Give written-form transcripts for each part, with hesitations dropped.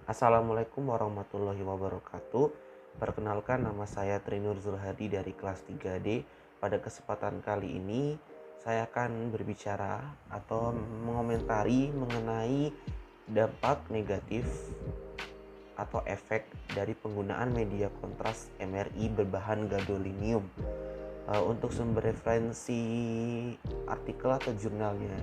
Assalamualaikum warahmatullahi wabarakatuh. Perkenalkan, nama saya Trinur Zulhadi dari kelas 3D. Pada kesempatan kali ini saya akan berbicara atau mengomentari mengenai dampak negatif atau efek dari penggunaan media kontras MRI berbahan gadolinium. Untuk sumber referensi artikel atau jurnalnya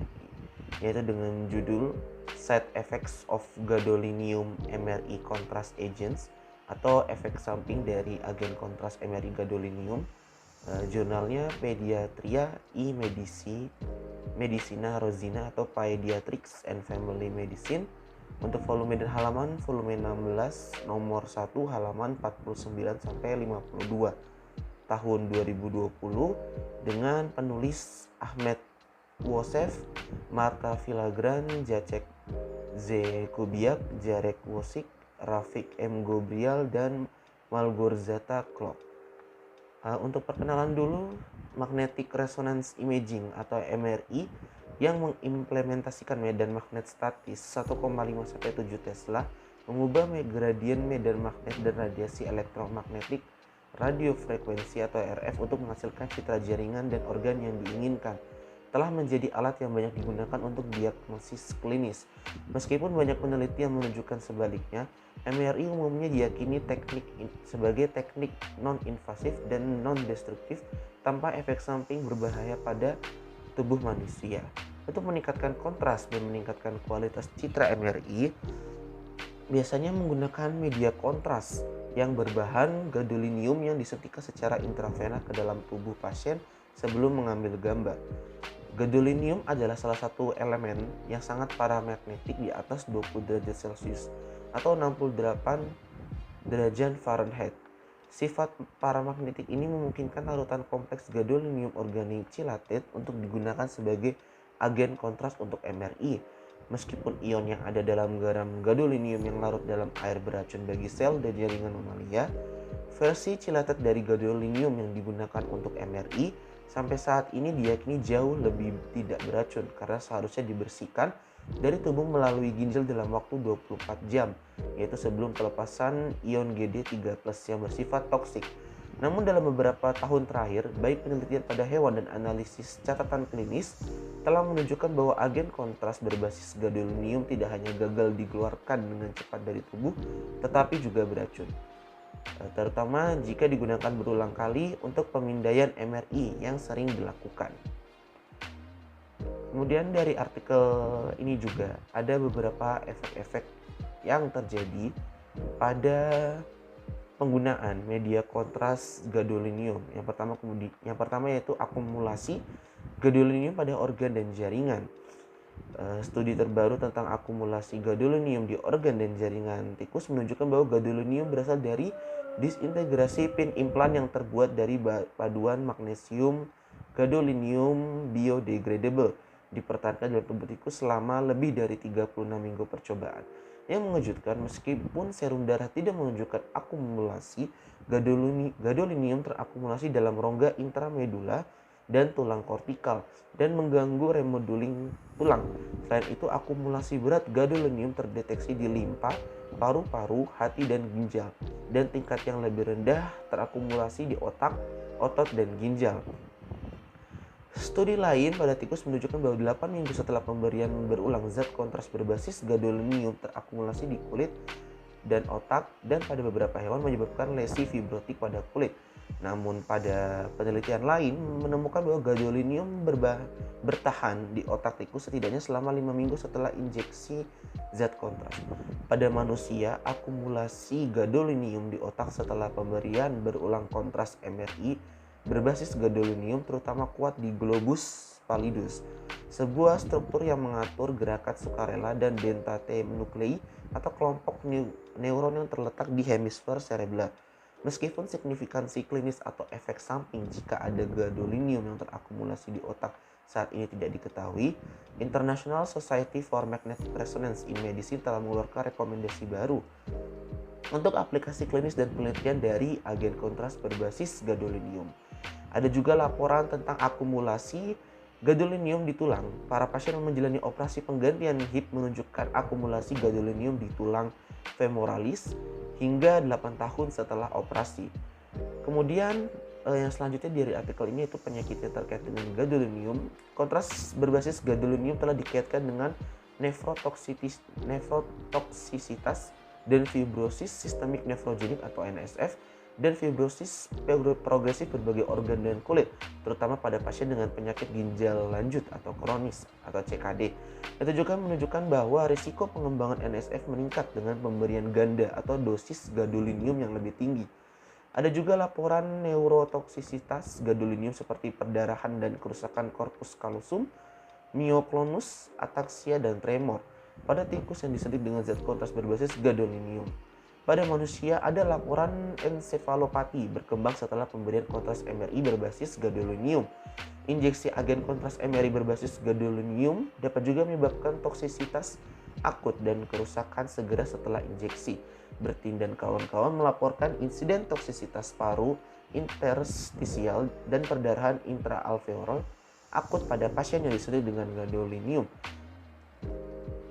yaitu dengan judul Side Effects of Gadolinium MRI Contrast Agents atau efek samping dari agen kontras MRI gadolinium. Jurnalnya Pediatria e Medicina Rosina atau Pediatrics and Family Medicine. Untuk volume dan halaman, volume 16 nomor 1 halaman 49 sampai 52 tahun 2020 dengan penulis Ahmed Wosef, Marta Vilagran, Jacek Zekubiak, Jarek Wosik, Rafik M. Gobrial, dan Malgorzata Klok. Untuk perkenalan dulu, Magnetic Resonance Imaging atau MRI yang mengimplementasikan medan magnet statis 1,5-7 Tesla mengubah gradien medan magnet dan radiasi elektromagnetik radiofrekuensi atau RF untuk menghasilkan citra jaringan dan organ yang diinginkan, telah menjadi alat yang banyak digunakan untuk diagnosis klinis. Meskipun banyak penelitian menunjukkan sebaliknya, MRI umumnya diyakini sebagai teknik non-invasif dan non-destruktif tanpa efek samping berbahaya pada tubuh manusia. Untuk meningkatkan kontras dan meningkatkan kualitas citra MRI, biasanya menggunakan media kontras yang berbahan gadolinium yang disuntikkan secara intravena ke dalam tubuh pasien sebelum mengambil gambar. Gadolinium adalah salah satu elemen yang sangat paramagnetik di atas 20 derajat Celcius atau 68 derajat Fahrenheit. Sifat paramagnetik ini memungkinkan larutan kompleks gadolinium organik chelated untuk digunakan sebagai agen kontras untuk MRI. Meskipun ion yang ada dalam garam gadolinium yang larut dalam air beracun bagi sel dan jaringan mamalia, versi chelated dari gadolinium yang digunakan untuk MRI sampai saat ini diyakini jauh lebih tidak beracun karena seharusnya dibersihkan dari tubuh melalui ginjal dalam waktu 24 jam, yaitu sebelum pelepasan ion Gd3+ yang bersifat toksik. Namun dalam beberapa tahun terakhir, baik penelitian pada hewan dan analisis catatan klinis telah menunjukkan bahwa agen kontras berbasis gadolinium tidak hanya gagal dikeluarkan dengan cepat dari tubuh, tetapi juga beracun, terutama jika digunakan berulang kali untuk pemindaian MRI yang sering dilakukan. Kemudian dari artikel ini juga ada beberapa efek-efek yang terjadi pada penggunaan media kontras gadolinium. Yang pertama yaitu akumulasi gadolinium pada organ dan jaringan. Studi terbaru tentang akumulasi gadolinium di organ dan jaringan tikus menunjukkan bahwa gadolinium berasal dari disintegrasi pin implan yang terbuat dari paduan magnesium gadolinium biodegradable dipertahankan dalam tubuh tikus selama lebih dari 36 minggu percobaan. Yang mengejutkan, meskipun serum darah tidak menunjukkan akumulasi, gadolinium terakumulasi dalam rongga intramedula dan tulang kortikal dan mengganggu remodeling tulang. Selain itu, akumulasi berat gadolinium terdeteksi di limpa, paru-paru, hati, dan ginjal, dan tingkat yang lebih rendah terakumulasi di otak, otot, dan ginjal. Studi lain pada tikus menunjukkan bahwa 8 minggu setelah pemberian berulang zat kontras berbasis gadolinium terakumulasi di kulit dan otak, dan pada beberapa hewan menyebabkan lesi fibrotik pada kulit. Namun pada penelitian lain menemukan bahwa gadolinium bertahan di otak tikus setidaknya selama 5 minggu setelah injeksi zat kontras. Pada manusia, akumulasi gadolinium di otak setelah pemberian berulang kontras MRI berbasis gadolinium terutama kuat di globus pallidus, sebuah struktur yang mengatur gerakan sukarela dan dentate nuclei atau kelompok neuron yang terletak di hemisfer cerebral. Meskipun signifikansi klinis atau efek samping jika ada gadolinium yang terakumulasi di otak saat ini tidak diketahui, International Society for Magnetic Resonance in Medicine telah mengeluarkan rekomendasi baru untuk aplikasi klinis dan penelitian dari agen kontras berbasis gadolinium. Ada juga laporan tentang akumulasi gadolinium di tulang. Para pasien yang menjalani operasi penggantian hip menunjukkan akumulasi gadolinium di tulang femoralis hingga 8 tahun setelah operasi. Kemudian yang selanjutnya dari artikel ini itu penyakit yang terkait dengan gadolinium. Kontras berbasis gadolinium telah dikaitkan dengan nefrotoksisitas dan fibrosis sistemik nefrogenik atau NSF dan fibrosis progresif berbagai organ dan kulit, terutama pada pasien dengan penyakit ginjal lanjut atau kronis atau CKD. Itu juga menunjukkan bahwa risiko pengembangan NSF meningkat dengan pemberian ganda atau dosis gadolinium yang lebih tinggi. Ada juga laporan neurotoksisitas gadolinium seperti perdarahan dan kerusakan korpus kalsum, mioklonus, ataksia, dan tremor pada tikus yang disuntik dengan zat kontras berbasis gadolinium. Pada manusia ada laporan ensefalopati berkembang setelah pemberian kontras MRI berbasis gadolinium. Injeksi agen kontras MRI berbasis gadolinium dapat juga menyebabkan toksisitas akut dan kerusakan segera setelah injeksi. Bertin dan kawan-kawan melaporkan insiden toksisitas paru, interstisial, dan perdarahan intraalveolar akut pada pasien yang disuntik dengan gadolinium.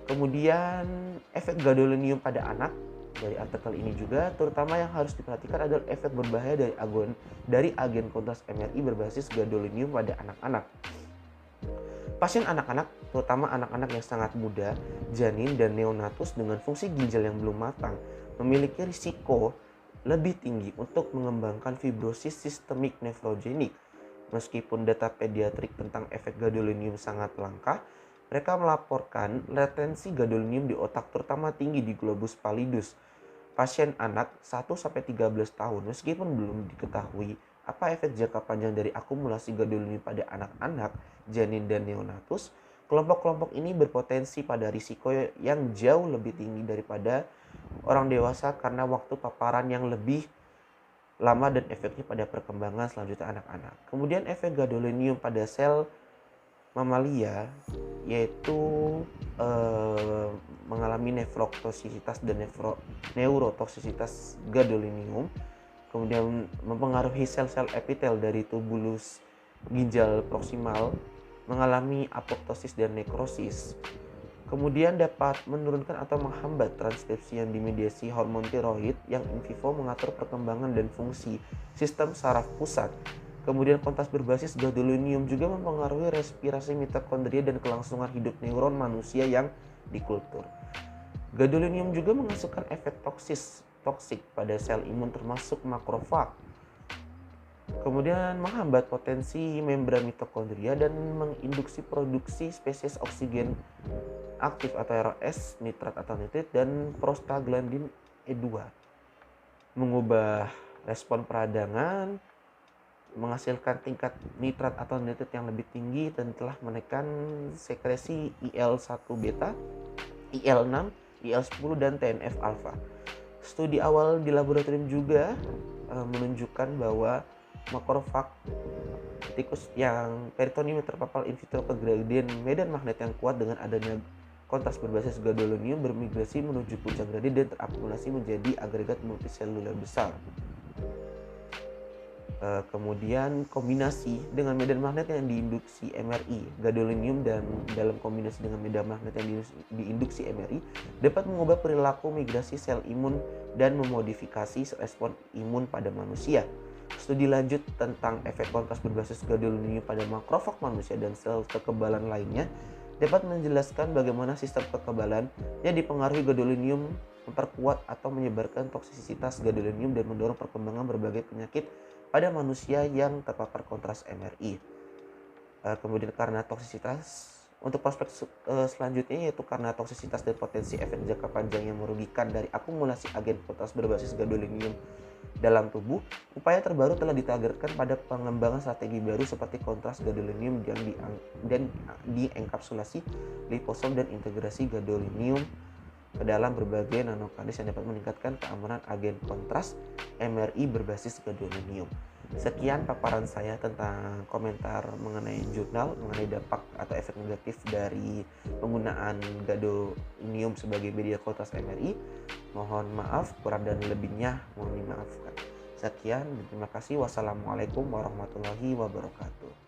Kemudian efek gadolinium pada anak. Dari artikel ini juga, terutama yang harus diperhatikan adalah efek berbahaya dari agen kontras MRI berbasis gadolinium pada anak-anak. Pasien anak-anak, terutama anak-anak yang sangat muda, janin dan neonatus dengan fungsi ginjal yang belum matang, memiliki risiko lebih tinggi untuk mengembangkan fibrosis sistemik nefrogenik. Meskipun data pediatrik tentang efek gadolinium sangat langka, mereka melaporkan retensi gadolinium di otak terutama tinggi di globus pallidus. Pasien anak 1-13 tahun meskipun belum diketahui apa efek jangka panjang dari akumulasi gadolinium pada anak-anak, janin, dan neonatus, kelompok-kelompok ini berpotensi pada risiko yang jauh lebih tinggi daripada orang dewasa karena waktu paparan yang lebih lama dan efeknya pada perkembangan selanjutnya anak-anak. Kemudian efek gadolinium pada sel mamalia yaitu mengalami nefrotoksisitas dan neurotoksisitas gadolinium, kemudian mempengaruhi sel-sel epitel dari tubulus ginjal proksimal, mengalami apoptosis dan nekrosis. Kemudian dapat menurunkan atau menghambat transkripsi yang dimediasi hormon tiroid yang in vivo mengatur perkembangan dan fungsi sistem saraf pusat. Kemudian kontras berbasis gadolinium juga mempengaruhi respirasi mitokondria dan kelangsungan hidup neuron manusia yang dikultur. Gadolinium juga menghasilkan efek toksik pada sel imun termasuk makrofag. Kemudian menghambat potensi membran mitokondria dan menginduksi produksi spesies oksigen aktif atau ROS, nitrat atau nitrit, dan prostaglandin E2. Mengubah respon peradangan, menghasilkan tingkat nitrat atau nitrit yang lebih tinggi dan telah menekan sekresi IL-1 beta, IL-6, IL-10, dan TNF-alfa. Studi awal di laboratorium juga menunjukkan bahwa makrofag tikus yang peritoneum terpapar in vitro ke gradien medan magnet yang kuat dengan adanya kontras berbasis gadolinium bermigrasi menuju puncak gradien dan terakumulasi menjadi agregat multiseluler besar. Kemudian kombinasi dengan medan magnet yang diinduksi MRI, gadolinium dan dalam kombinasi dengan medan magnet yang diinduksi MRI dapat mengubah perilaku migrasi sel imun dan memodifikasi respon imun pada manusia. Studi lanjut tentang efek kontras berbasis gadolinium pada makrofag manusia dan sel kekebalan lainnya dapat menjelaskan bagaimana sistem kekebalan yang dipengaruhi gadolinium memperkuat atau menyebarkan toksisitas gadolinium dan mendorong perkembangan berbagai penyakit pada manusia yang terpapar kontras MRI. Kemudian karena toksisitas, untuk prospek selanjutnya yaitu karena toksisitas dan potensi efek jangka panjang yang merugikan dari akumulasi agen kontras berbasis gadolinium dalam tubuh, upaya terbaru telah ditagarkan pada pengembangan strategi baru seperti kontras gadolinium dan dienkapsulasi liposom dan integrasi gadolinium ke dalam berbagai nanokardis yang dapat meningkatkan keamanan agen kontras MRI berbasis gadolinium. Sekian paparan saya tentang komentar mengenai jurnal mengenai dampak atau efek negatif dari penggunaan gadolinium sebagai media kontras MRI. Mohon maaf kurang dan lebihnya mohon dimaafkan. Sekian dan terima kasih. Wassalamualaikum warahmatullahi wabarakatuh.